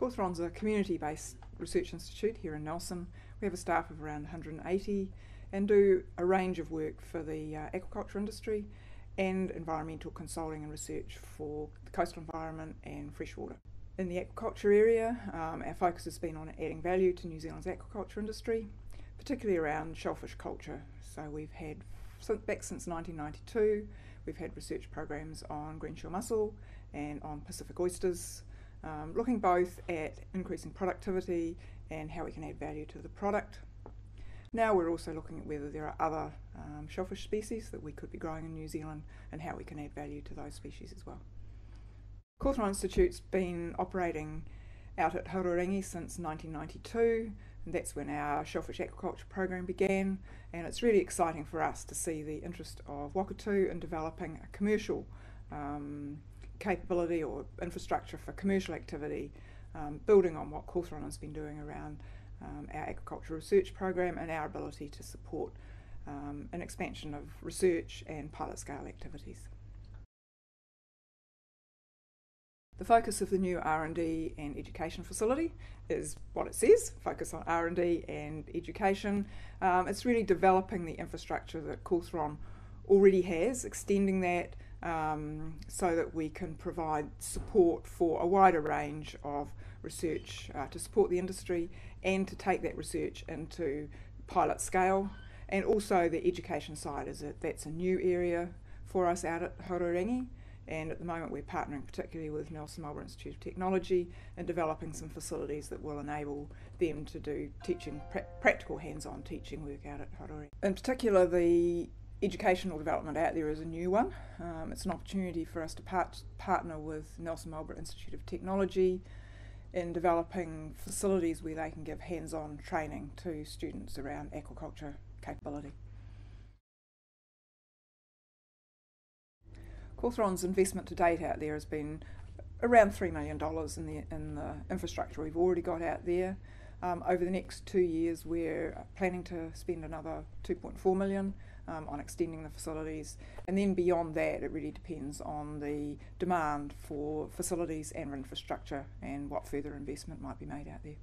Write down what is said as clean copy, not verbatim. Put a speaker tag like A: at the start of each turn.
A: Cawthron's a community-based research institute here in Nelson. We have a staff of around 180 and do a range of work for the aquaculture industry and environmental consulting and research for the coastal environment and freshwater. In the aquaculture area, our focus has been on adding value to New Zealand's aquaculture industry, particularly around shellfish culture. So we've had, back since 1992, we've had research programs on greenshore mussel and on Pacific oysters, looking both at increasing productivity and how we can add value to the product. Now we're also looking at whether there are other shellfish species that we could be growing in New Zealand and how we can add value to those species as well. Cawthron Institute's been operating out at Horoirangi since 1992, and that's when our shellfish aquaculture program began, and it's really exciting for us to see the interest of Wakatu in developing a commercial capability or infrastructure for commercial activity, building on what Cawthron has been doing around our aquaculture research program and our ability to support an expansion of research and pilot scale activities. The focus of the new R&D and education facility is what it says, focus on R&D and education. It's really developing the infrastructure that Cawthron already has, extending that so that we can provide support for a wider range of research to support the industry and to take that research into pilot scale. And also the education side that's a new area for us out at Horoirangi. And at the moment we're partnering particularly with Nelson Marlborough Institute of Technology and developing some facilities that will enable them to do teaching, practical hands-on teaching work out at Horoirangi. In particular, the educational development out there is a new one. It's an opportunity for us to partner with Nelson Marlborough Institute of Technology in developing facilities where they can give hands-on training to students around aquaculture capability. Cawthron's investment to date out there has been around $3 million in the infrastructure we've already got out there. Over the next 2 years we're planning to spend another $2.4 million on extending the facilities, and then beyond that it really depends on the demand for facilities and infrastructure and what further investment might be made out there.